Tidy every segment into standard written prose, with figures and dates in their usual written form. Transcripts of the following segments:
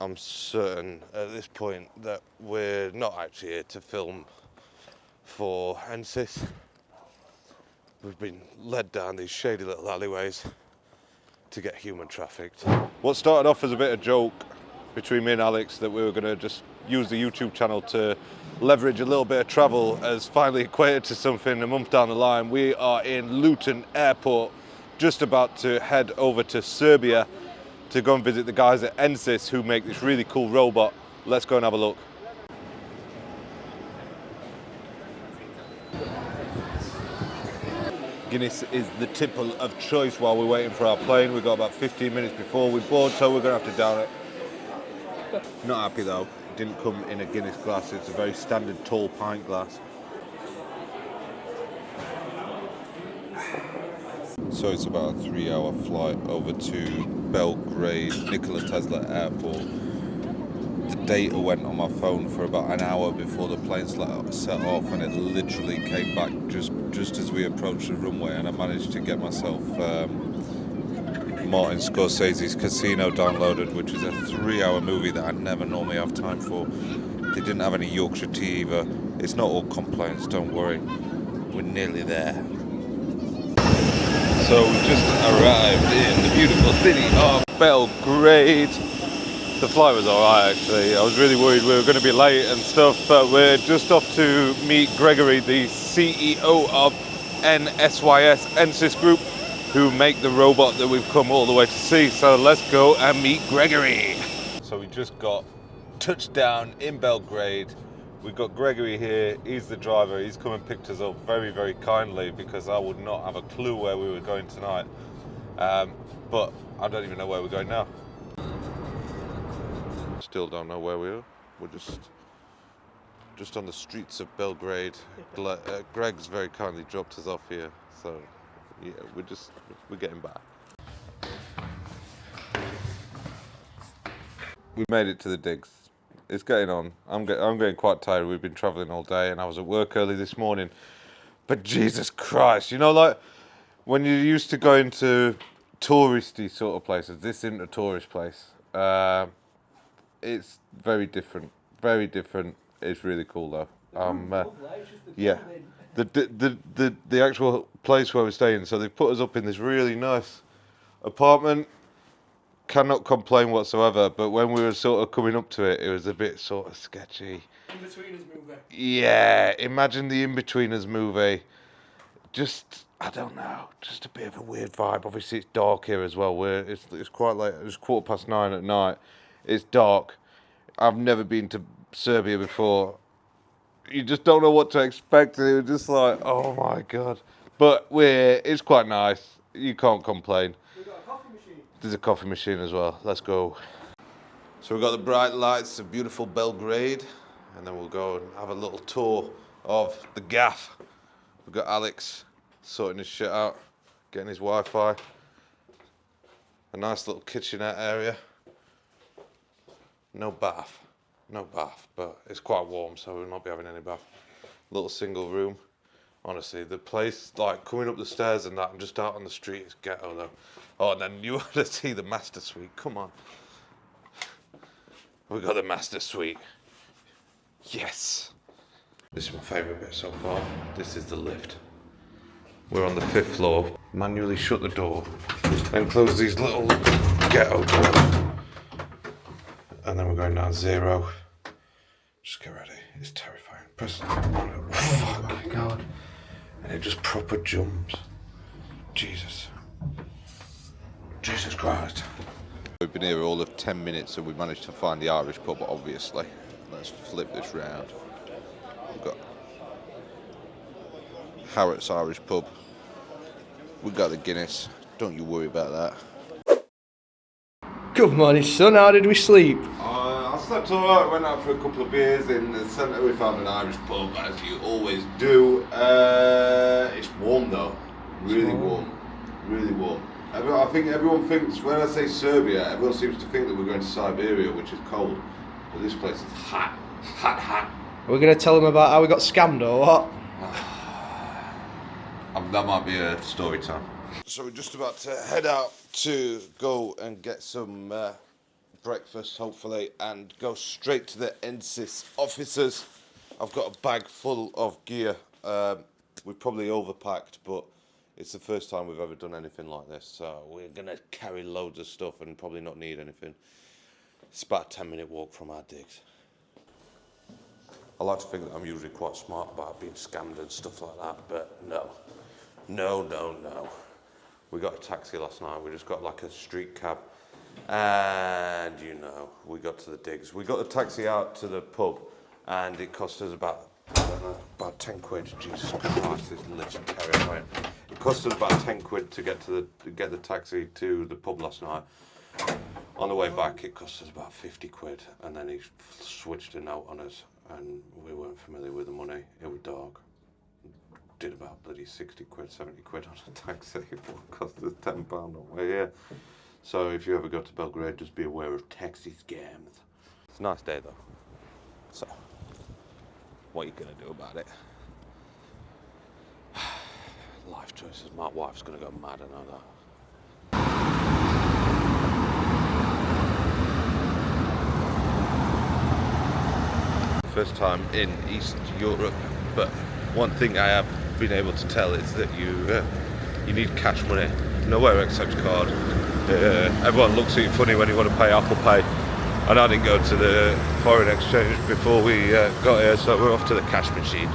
I'm certain at this point that we're not actually here to film for NSYS. We've been led down these shady little alleyways to get human trafficked. What started off as a bit of joke between me and Alex that we were going to just use the YouTube channel to leverage a little bit of travel has finally equated to something a month down the line. We are in Luton Airport, just about to head over to Serbia to go and visit the guys at NSYS who make this really cool robot. Let's go and have a look. Guinness is the tipple of choice while we're waiting for our plane. We've got about 15 minutes before we board, so we're going to have to down it. Not happy though, it didn't come in a Guinness glass, it's a very standard tall pint glass. So it's about a 3-hour flight over to Belgrade, Nikola Tesla Airport. The data went on my phone for about an hour before the plane set off, and it literally came back just as we approached the runway, and I managed to get myself Martin Scorsese's Casino downloaded, which is a 3-hour movie that I never normally have time for. They didn't have any Yorkshire tea either. It's not all complaints, don't worry. We're nearly there. So we just arrived in the beautiful city of Belgrade. The flight was alright actually. I was really worried we were going to be late and stuff, but we're just off to meet Gregory, the CEO of NSYS Group, who make the robot that we've come all the way to see. So let's go and meet Gregory. So we just got touchdown in Belgrade. We've got Gregory here, he's the driver. He's come and picked us up very, very kindly because I would not have a clue where we were going tonight. But I don't even know where we're going now. Still don't know where we are. We're just on the streets of Belgrade. Greg's very kindly dropped us off here. So yeah, we're getting back. We made it to the digs. It's getting on. I'm getting quite tired. We've been travelling all day, and I was at work early this morning. But Jesus Christ, you know, like when you're used to going to touristy sort of places, this isn't a tourist place. It's very different. Very different. It's really cool though. Yeah. The actual place where we're staying, so they've put us up in this really nice apartment. Cannot complain whatsoever, but when we were sort of coming up to it, it was a bit sort of sketchy. In-Betweeners movie. Yeah, imagine the In-Betweeners movie. Just, I don't know, just a bit of a weird vibe. Obviously it's dark here as well. It's quite late, it was 9:15 at night. It's dark. I've never been to Serbia before. You just don't know what to expect. It was just like, oh my God. But it's quite nice. You can't complain. We've got a coffee machine. There's a coffee machine as well. Let's go. So we've got the bright lights of beautiful Belgrade, and then we'll go and have a little tour of the gaff. We've got Alex sorting his shit out, getting his Wi-Fi. A nice little kitchenette area. No bath, but it's quite warm, so we'll not be having any bath. Little single room. Honestly, the place, like coming up the stairs and that, and just out on the street is ghetto though. Oh, and then you want to see the master suite. Come on. We got the master suite. Yes. This is my favourite bit so far. This is the lift. We're on the 5th floor. Manually shut the door and close these little ghetto doors. And then we're going down 0. Just get ready. It's terrifying. Press on it. Oh my God. And it just proper jumps. Jesus Christ. We've been here all of 10 minutes and we managed to find the Irish pub, obviously. Let's flip this round. We've got Harrods Irish pub. We've got the Guinness. Don't you worry about that. Good morning, son. How did we sleep? I slept alright. Went out for a couple of beers in the centre. We found an Irish pub, as you always do. It's warm though. Really warm. Really warm. I think everyone thinks, when I say Serbia, everyone seems to think that we're going to Siberia, which is cold. But this place is hot. Hot, hot. Are we going to tell them about how we got scammed or what? That might be a story time. So we're just about to head out to go and get some breakfast, hopefully, and go straight to the NSIS officers. I've got a bag full of gear. We've probably overpacked, but it's the first time we've ever done anything like this, so we're going to carry loads of stuff and probably not need anything. It's about a 10-minute walk from our digs. I like to think that I'm usually quite smart about being scammed and stuff like that, but no. No. We got a taxi last night. We just got like a street cab. And, you know, we got to the digs. We got the taxi out to the pub, and it cost us about, I don't know, about 10 quid. Jesus Christ, this is literally terrifying. It cost us about 10 quid to get the taxi to the pub last night. On the way back, it cost us about 50 quid, and then he switched a note on us, and we weren't familiar with the money. It was dark. Did about bloody 60 quid, 70 quid on a taxi. It cost us £10 on the way here. So if you ever go to Belgrade, just be aware of taxi scams. It's a nice day though. So, what are you gonna do about it? Life choices. My wife's gonna go mad, I know that. First time in East Europe, but one thing I have been able to tell is that you need cash money. Nowhere accepts card. Everyone looks at you funny when you want to pay Apple Pay, and I didn't go to the foreign exchange before we got here, so we're off to the cash machine.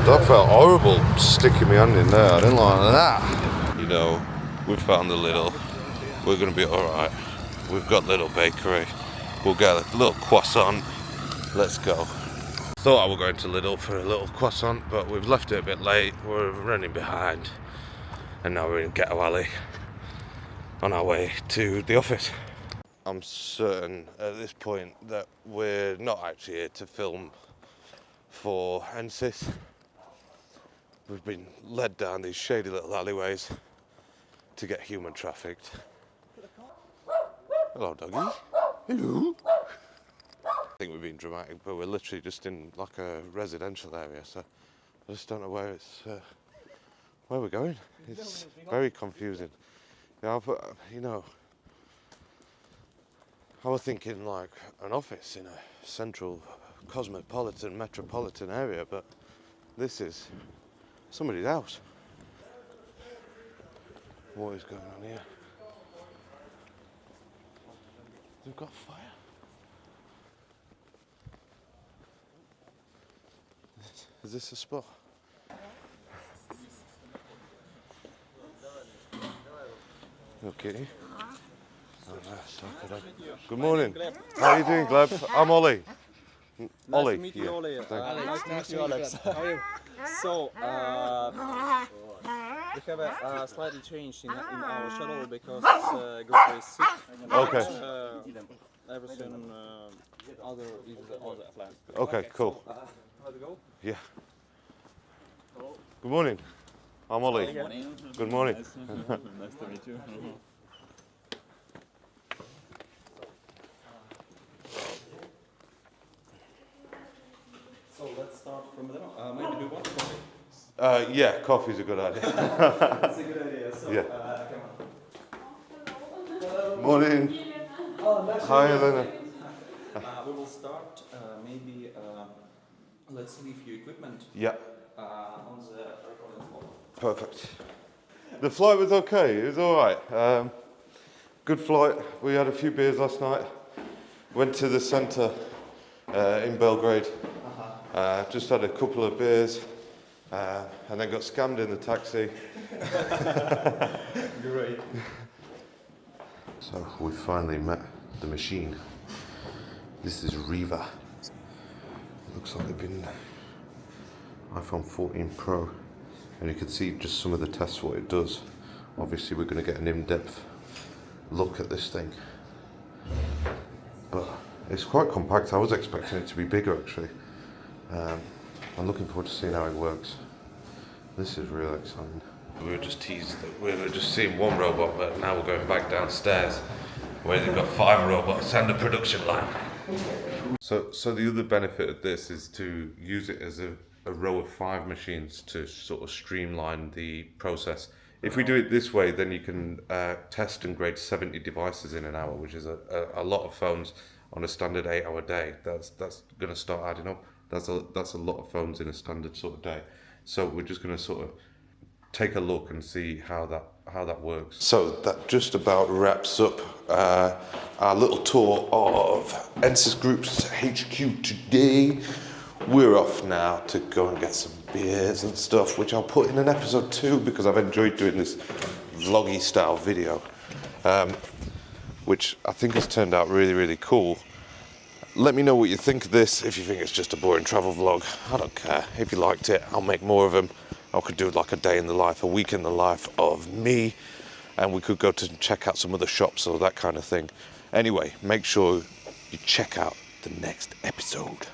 That felt horrible, sticking my hand in there. I didn't like that. You know, we found the Lidl. We're going to be alright. We've got Little Bakery. We'll get a little croissant. Let's go. Thought I were going to Lidl for a little croissant, but we've left it a bit late. We're running behind, and now we're in Ghetto Alley on our way to the office. I'm certain at this point that we're not actually here to film for NSIS. We've been led down these shady little alleyways to get human trafficked. Hello, doggy. Hello. I think we're being dramatic, but we're literally just in like a residential area, so I just don't know where we're going. It's very confusing. Yeah, but you know, I was thinking like an office in a central, cosmopolitan, metropolitan area, but this is somebody's house. What is going on here? They've got fire. Is this a spot? Okay. Oh, nice. Good morning. How are you doing, Gleb? I'm Ollie. Ollie. Nice to meet you, Ollie. Nice to meet you, Alex. How are you? So, we have a slightly change in our shuttle because Gregory is sick. Okay. Everything other is the other plan. Okay, cool. How's it go? Yeah. Good morning. I'm Ollie. Good morning. Good morning. Nice to meet you. So let's start from there. Maybe do one coffee. Yeah, coffee's a good idea. That's a good idea. So, Yeah. come on. Morning. Oh, nice Hi, Elena. we will start. Maybe let's leave your equipment Yeah, on the recording floor. perfect. The flight was okay. It was all right. Good flight. We had a few beers last night. Went to the centre in Belgrade. Just had a couple of beers, and then got scammed in the taxi. Great. So we finally met the machine. This is Riva. Looks like they've been iPhone 14 Pro, and you can see just some of the tests what it does. Obviously we're going to get an in-depth look at this thing, but it's quite compact. I was expecting it to be bigger actually. I'm looking forward to seeing how it works. This is really exciting. We were just teased that we were just seeing one robot, but now we're going back downstairs where they've got 5 robots and a production line. So the other benefit of this is to use it as a a row of 5 machines to sort of streamline the process. If we do it this way, then you can test and grade 70 devices in an hour, which is a lot of phones on a standard 8-hour day. That's going to start adding up. That's a lot of phones in a standard sort of day. So we're just going to sort of take a look and see how that works. So that just about wraps up our little tour of Ensis Group's HQ today. We're off now to go and get some beers and stuff, which I'll put in an episode 2 because I've enjoyed doing this vloggy style video, which I think has turned out really, really cool. Let me know what you think of this. If you think it's just a boring travel vlog, I don't care. If you liked it, I'll make more of them. I could do like a day in the life, a week in the life of me, and we could go to check out some other shops or that kind of thing. Anyway, make sure you check out the next episode.